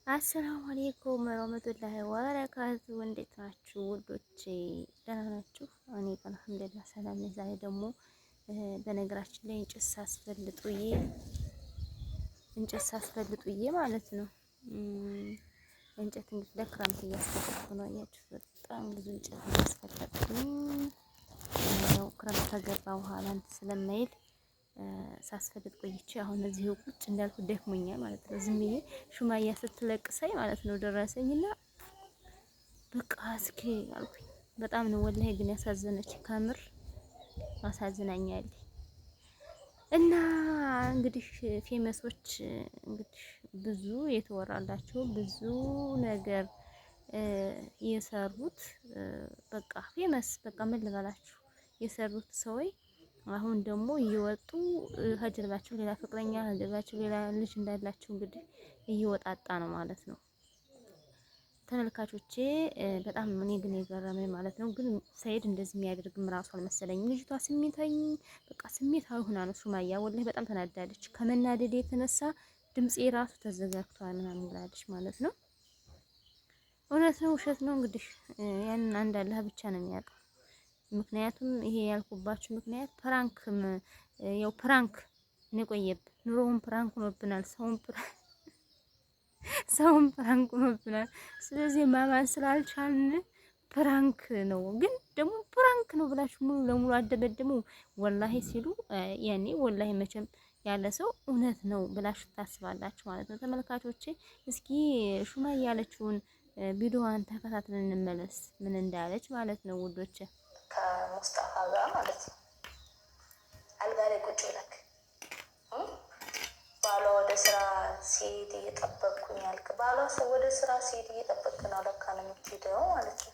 አሰላሙ አለይኩም ወራህመቱላሂ ወበረካቱ። እንዴት ናችሁ ውዶቼ? ደህና ናችሁ? እኔ አልሐምዱሊላህ ሰላም ነኝ። ዛሬ ደግሞ በነገራችን ላይ እንጨት ሳስፈልጡዬ ማለት ነው። እንጨት እንግዲህ ለክረምት እያስፈለጥኩ ነው። አያችሁ በጣም ብዙ እንጨት እያስፈለጥኩኝ ያው ክረምት ከገባ በኋላ እንትን ስለማይል ሳስፈልጥ ቆይቼ አሁን እዚህ ቁጭ እንዳልኩ ደክሞኛል ማለት ነው። ዝም ብዬ ሹማያ ስትለቅሰኝ ማለት ነው ደረሰኝና በቃ እስኪ አልኩኝ። በጣም ነው ወላሂ ግን ያሳዘነች ከምር አሳዝናኛለች። እና እንግዲህ ፌመሶች እንግዲህ ብዙ የተወራላቸው ብዙ ነገር የሰሩት በቃ ፌመስ በቃ ምን ልበላችሁ የሰሩት ሰዎች አሁን ደግሞ እየወጡ ሀጀርባቸው ሌላ ፍቅረኛ ሀጀርባቸው ሌላ ልጅ እንዳላቸው እንግዲህ እየወጣጣ ነው ማለት ነው። ተመልካቾቼ በጣም እኔ ግን የገረመኝ ማለት ነው። ግን ሰይድ እንደዚህ የሚያደርግም ራሱ አልመሰለኝም። ልጅቷ ስሜታዊ ሆና ነው ሱማያ ወላሂ በጣም ተናዳለች። ከመናደድ የተነሳ ድምጼ ራሱ ተዘጋግቷል ምናምን ብላለች ማለት ነው። እውነት ነው ውሸት ነው እንግዲህ ያንን አንድ አላህ ብቻ ነው የሚያውቀው። ምክንያቱም ይሄ ያልኩባችሁ ምክንያት ፕራንክም ያው ፕራንክ ነው የቆየብን። ኑሮውን ፕራንክ ሆኖብናል፣ ሰውን ፕራንክ ሆኖብናል። ስለዚህ ማማን ስላልቻልን ፕራንክ ነው። ግን ደግሞ ፕራንክ ነው ብላችሁ ሙሉ ለሙሉ አደበደሙ ወላሂ ሲሉ ያኔ ወላሂ መቼም ያለ ሰው እውነት ነው ብላችሁ ታስባላችሁ ማለት ነው። ተመልካቾቼ እስኪ ሹማ ያለችውን ቪዲዮዋን ተከታትለን እንመለስ ምን እንዳለች ማለት ነው ውዶቼ። ከሙስጣፋ ጋር ማለት ነው። አልጋ ላይ ቁጭ ብለክ ባሏ ወደ ስራ ሲሄድ እየጠበቅኩኝ አልክ። ባሏ ወደ ስራ ሲሄድ እየጠበቅክ ነው ለካ ነው የምትሄደው ማለት ነው።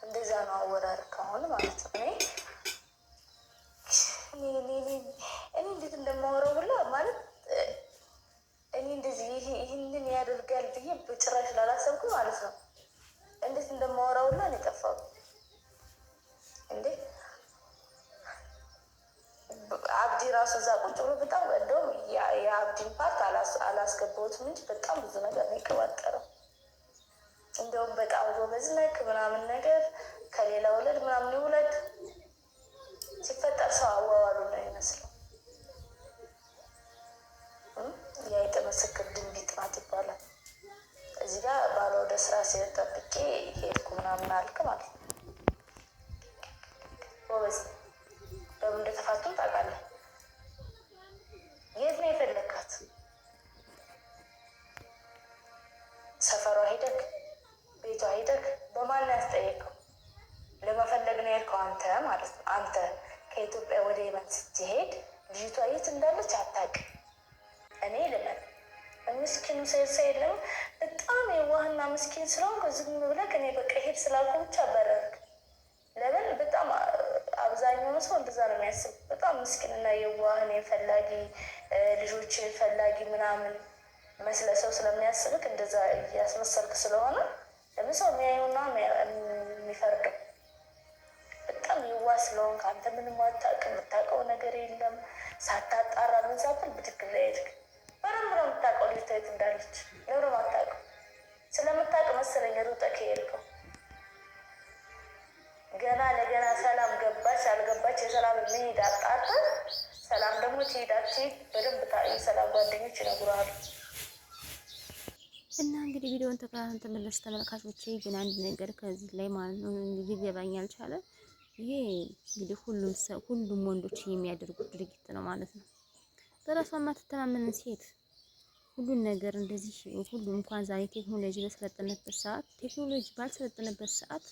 እንደዛ ነው አወራርክ አሁን ማለት ነው። እኔ እንዴት እንደማወራው ሁላ ማለት እኔ እንደዚህ ይህንን ያደርጋል ብዬ በጭራሽ ላላሰብኩ ማለት ነው። እንዴት እንደማወራው ሁላ ነው የጠፋው። እንዴ አብዲ ራሱ እዛ ቁጭ ብሎ በጣም እንደውም የአብዲን ፓርት አላስገባሁትም እንጂ በጣም ብዙ ነገር ነው የቀባጠረው። እንደውም በጣም ጎበዝ ነክ ምናምን ነገር ከሌላ ወለድ ምናምን ይውለድ ሲፈጠር ሰው አዋዋሉ ነው ይመስለው። የአይጥ ምስክር ድንቢጥ ናት ይባላል። እዚህ ጋር ባለ ወደ ስራ ሲሄድ ጠብቄ ሄድኩ ምናምን አልክ ማለት ነው። ጎበዝ በምን እንደተፋቱም ታውቃለህ። የት ነው የፈለግካት? ሰፈሯ ሂደክ ቤቷ ሂደክ በማን ያስጠየቀው? ለመፈለግ ነው የሄድከው አንተ ማለት ነው። አንተ ከኢትዮጵያ ወደ የመን ስትሄድ ልጅቷ የት እንዳለች አታውቅም። እኔ ልመን ምስኪኑ ሰይድ ነው በጣም የዋህና ምስኪን ስለሆንኩ ዝም ብለህ እኔ በቃ ሄድ ስላልኩ ብቻ አበረርክ። ለምን በጣም አብዛኛው ሰው እንደዛ ነው የሚያስብ። በጣም ምስኪንና የዋህን ፈላጊ ልጆች ፈላጊ ምናምን መስለ ሰው ስለሚያስብክ እንደዛ እያስመሰልክ ስለሆነ ለምን ሰው የሚያዩና የሚፈርደው። በጣም የዋህ ስለሆንክ አንተ ምንም አታውቅም፣ የምታውቀው ነገር የለም። ሳታጣራ ምን ሳትል ብድግ ላይ ሄድክ። በደንብ ነው የምታውቀው ልጅቷ የት እንዳለች። ለምን አታውቅም? ስለምታውቅ መሰለኝ ሩጠህ የሄድከው። ገና ለገና ሰላም ገባች አልገባች የሰላም መሄድ አጣርተህ ሰላም ደግሞ ትሄዳችን በደንብ የሰላም ጓደኞች ይነግሩሃል። እና እንግዲህ ቪዲዮውን ተከታተልን ተመለስ ተመልካቾቼ። ግን አንድ ነገር ከዚህ ላይ ማለት ነው ሊገባኝ አልቻለ። ይሄ እንግዲህ ሁሉም ወንዶች የሚያደርጉት ድርጊት ነው ማለት ነው። በራሷ የማትተማመን ሴት ሁሉን ነገር እንደዚህ ሁሉም እንኳን ዛሬ ቴክኖሎጂ ባልሰለጠነበት ሰዓት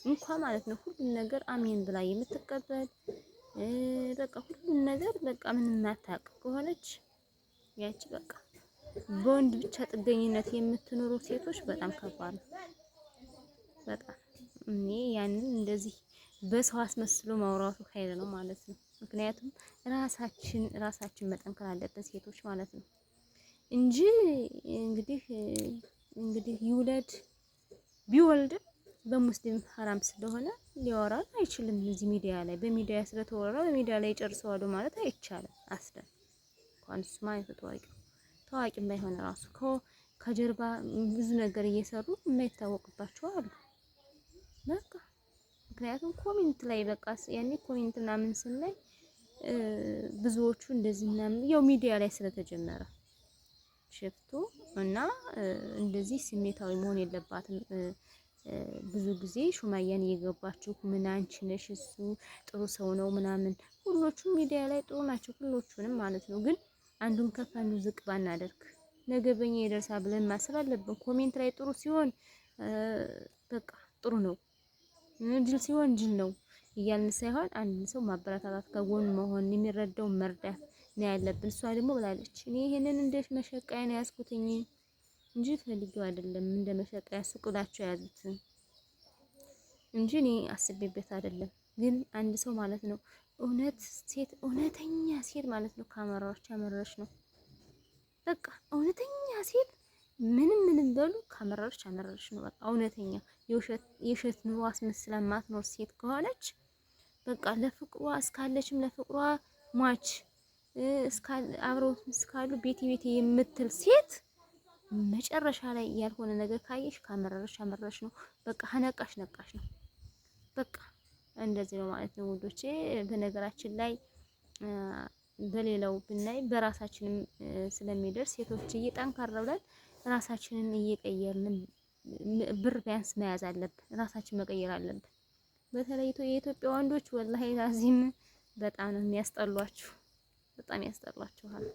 እንኳን ማለት ነው ሁሉን ነገር አሜን ብላ የምትቀበል በቃ ሁሉን ነገር በቃ ምንም ማታውቅ ከሆነች ያቺ በቃ በወንድ ብቻ ጥገኝነት የምትኖሩ ሴቶች በጣም ከባድ ነው። በጣም እኔ ያንን እንደዚህ በሰው አስመስሎ ማውራቱ ኃይል ነው ማለት ነው። ምክንያቱም ራሳችን መጠንከር አለብን ሴቶች ማለት ነው እንጂ እንግዲህ ቢወልድም በሙስሊም ሐራም ስለሆነ ሊያወራ አይችልም። እዚህ ሚዲያ ላይ በሚዲያ ስለተወራ በሚዲያ ላይ ጨርሰዋል ማለት አይቻልም። አስለን እንኳን ስማ የተዋቂው ታዋቂም ባይሆን ራሱ ከጀርባ ብዙ ነገር እየሰሩ የማይታወቅባቸው አሉ። በቃ ምክንያቱም ኮሜንት ላይ በቃ ያኔ ኮሜንት ምናምን ስናይ ብዙዎቹ እንደዚህ ምናምን ያው ሚዲያ ላይ ስለተጀመረ ሽፍቱ እና እንደዚህ ስሜታዊ መሆን የለባትም። ብዙ ጊዜ ሹማያን እየገባችሁ ምን አንቺ ነሽ እሱ ጥሩ ሰው ነው ምናምን፣ ሁሎቹም ሚዲያ ላይ ጥሩ ናቸው ሁሎቹንም ማለት ነው። ግን አንዱን ከፍ አንዱን ዝቅ ባናደርግ ነገ በኛ ይደርሳል ብለን ማሰብ አለብን። ኮሜንት ላይ ጥሩ ሲሆን በቃ ጥሩ ነው፣ ጅል ሲሆን ጅል ነው እያልን ሳይሆን አንድን ሰው ማበረታታት፣ ከጎን መሆን፣ የሚረዳው መርዳት ነው ያለብን። እሷ ደግሞ ብላለች እኔ ይሄንን እንደ መሸቀያ ነው ያዝኩትኝ እንጂ ፈልጌው አይደለም፣ እንደ መሸቀያ ሱቅላቸው ያዙት እንጂ እኔ አስቤበት አይደለም። ግን አንድ ሰው ማለት ነው እውነተኛ ሴት ማለት ነው ካመራዎች ያመረረች ነው። በቃ እውነተኛ ሴት ምንም በሉ ካመረረች ያመረረች ነው። በቃ እውነተኛ የውሸት ኑሮ አስመስላ ማትኖር ሴት ከሆነች በቃ ለፍቅሯ እስካለችም ለፍቅሯ ሟች አብረው እስካሉ ቤቴ የምትል ሴት መጨረሻ ላይ ያልሆነ ነገር ካየሽ ካመረረሽ አመረረሽ ነው። በቃ ነቃሽ ነው። በቃ እንደዚህ ነው ማለት ነው ውዶቼ። በነገራችን ላይ በሌላው ብናይ በራሳችንም ስለሚደርስ ሴቶች ጠንካራ ብለን ራሳችንን እየቀየርን ብር ቢያንስ መያዝ አለብን። ራሳችን መቀየር አለብን። በተለይ የኢትዮጵያ ወንዶች ወላሂ ላዚም በጣም ነው የሚያስጠሏችሁ። በጣም ያስጠሏችኋል።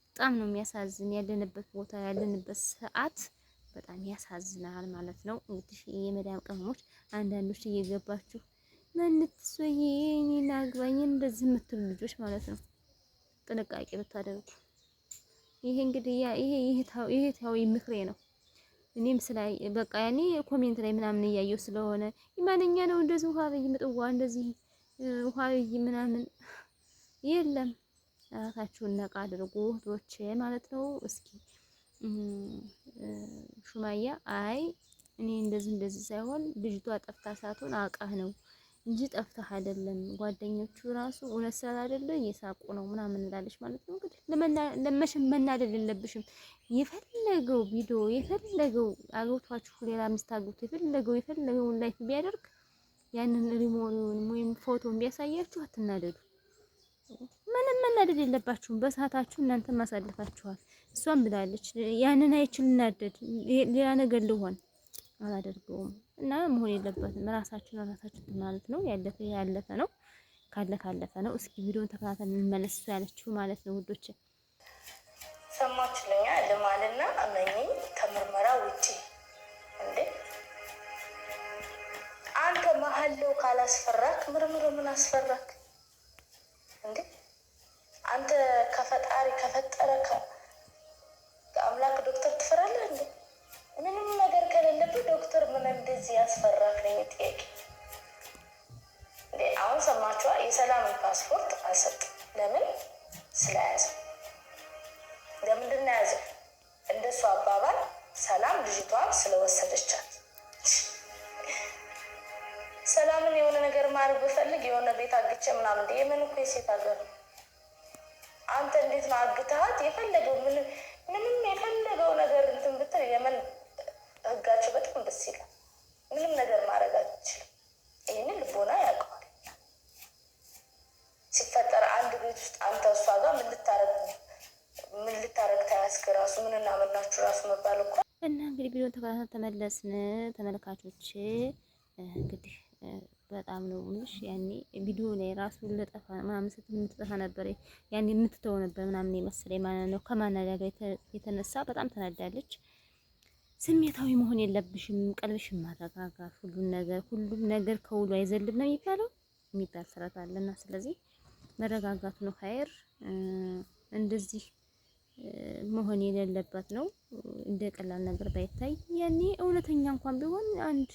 በጣም ነው የሚያሳዝን። ያለንበት ቦታ ያለንበት ሰዓት በጣም ያሳዝናል ማለት ነው። እንግዲህ የመዳም ቅመሞች አንዳንዶች እየገባችሁ መንትሶዬ እኔን አግባኝ እንደዚህ የምትሉ ልጆች ማለት ነው ጥንቃቄ ብታደርጉ። ይሄ እንግዲህ ይሄ ታዊ ምክሬ ነው። እኔም ስላይ በቃ ያኔ ኮሜንት ላይ ምናምን እያየሁ ስለሆነ ማንኛ ነው እንደዚህ ውሃ በይ ምጥዋ እንደዚህ ውሃ በይ ምናምን የለም። ራሳችሁን ነቃ አድርጉ እህቶቼ ማለት ነው። እስኪ ሹማያ አይ እኔ እንደዚህ ሳይሆን ልጅቷ ጠፍታ ሳትሆን አውቃህ ነው እንጂ ጠፍታህ አይደለም። ጓደኞቹ ራሱ እውነት ስላልአይደለ እየሳቁ ነው ምናምን እንላለች ማለት ነው። እንግዲህ ለመሸም መናደድ የለብሽም። የፈለገው ቪዲዮ የፈለገው አግብቷችሁ ሌላ ሚስት አግብቶ የፈለገውን ላይፍ ቢያደርግ ያንን ሪሞሪውን ወይም ፎቶን ቢያሳያችሁ አትናደዱ። ምንም መናደድ የለባችሁም። በሰዓታችሁ እናንተ ማሳለፋችኋል። እሷም ብላለች ያንን አይችል እናደድ ሌላ ነገር ልሆን አላደርገውም እና መሆን የለበትም። ራሳችን ማለት ነው። ያለፈ ነው። ካለፈ ነው። እስኪ ቪዲዮን ተከታተል እንመለስ። እሱ ያለችው ማለት ነው ውዶች። ሰማችሁልኛ ልማልና እመኚኝ ከምርመራ ውጪ እንዴ አንተ መሀለው ካላስፈራክ ምርምር ምን አስፈራክ እንዴ? አንተ ከፈጣሪ ከፈጠረ ከአምላክ ዶክተር ትፈራለህ እንዴ? ምንም ነገር ከሌለብህ ዶክተር ምን እንደዚህ ያስፈራክ ነው ጥያቄ እንዴ? አሁን ሰማችኋ? የሰላምን ፓስፖርት አልሰጥም። ለምን? ስለያዘ። ለምንድን ነው ያዘው? እንደሱ አባባል ሰላም ልጅቷን ስለወሰደቻት። ሰላምን የሆነ ነገር ማድረግ ብፈልግ የሆነ ቤት አግቼ ምናምን እንደ የምን እኮ የሴት ሀገር ነው። አንተ እንዴት ነው አግተሃት የፈለገው ምንም የፈለገው ነገር እንትን ብትል የመን ህጋቸው በጣም ደስ ይላል። ምንም ነገር ማድረግ አትችልም። ይህንን ልቦና ያውቀዋል። ሲፈጠር አንድ ቤት ውስጥ አንተ እሷ ጋር ምን ልታረግ ተያዝክ ራሱ ምንና ምናችሁ ራሱ መባል እኮ እና እንግዲህ ቪዲዮን ተከታተል ተመለስን ተመልካቾች። እንግዲህ በጣም ነው ምንሽ ያኔ ቪዲዮ ላይ ራሱ ለጠፋ ምናምን ስትል የምትጠፋ ነበር ያኔ የምትተው ነበር ምናምን የመሰለኝ ማለት ነው። ከማናደጋ የተነሳ በጣም ተናዳለች። ስሜታዊ መሆን የለብሽም። ቀልብሽን ማረጋጋት፣ ሁሉም ነገር ከውሉ አይዘልም ነው የሚባል ስራት አለና ስለዚህ መረጋጋቱ ነው ኸይር። እንደዚህ መሆን የሌለበት ነው። እንደ ቀላል ነገር ባይታይ ያኔ እውነተኛ እንኳን ቢሆን አንድ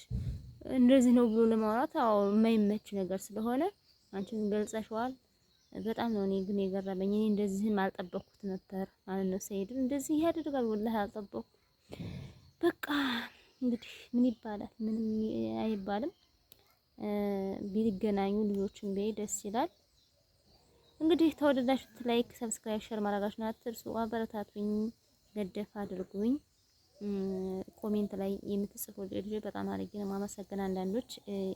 እንደዚህ ነው ብሎ ለማውራት የማይመች ነገር ስለሆነ አንቺን ገልጸሽዋል። በጣም ነው እኔ ግን የገረመኝ። እኔ እንደዚህም አልጠበኩት ነበር ማለት ነው። ሰይድን እንደዚህ ያደርጋል ወላሂ አልጠበኩ። በቃ እንግዲህ ምን ይባላል? ምንም አይባልም። ቢገናኙ ልጆችን ቢይ ደስ ይላል። እንግዲህ ተወደዳችሁት ላይክ፣ ሰብስክራይብ፣ ሼር ማድረጋችሁን አትርሱ። አበረታቱኝ። ገደፍ አድርጉኝ። ኮሜንት ላይ የምትጽፉ ልጆች በጣም አድርጌ ነው ማመሰግን። አንዳንዶች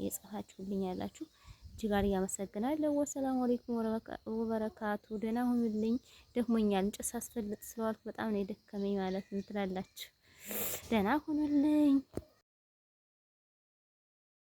የጻፋችሁልኝ ያላችሁ እጅግ አድርጌ አመሰግናለሁ። ወሰላሙ አለይኩም ወበረካቱ። ደህና ሁኑልኝ። ደክሞኛል እንጨት ሳስፈልጥ ስለዋልኩ በጣም ነው የደከመኝ ማለት ነው ትላላችሁ። ደህና ሁኑልኝ።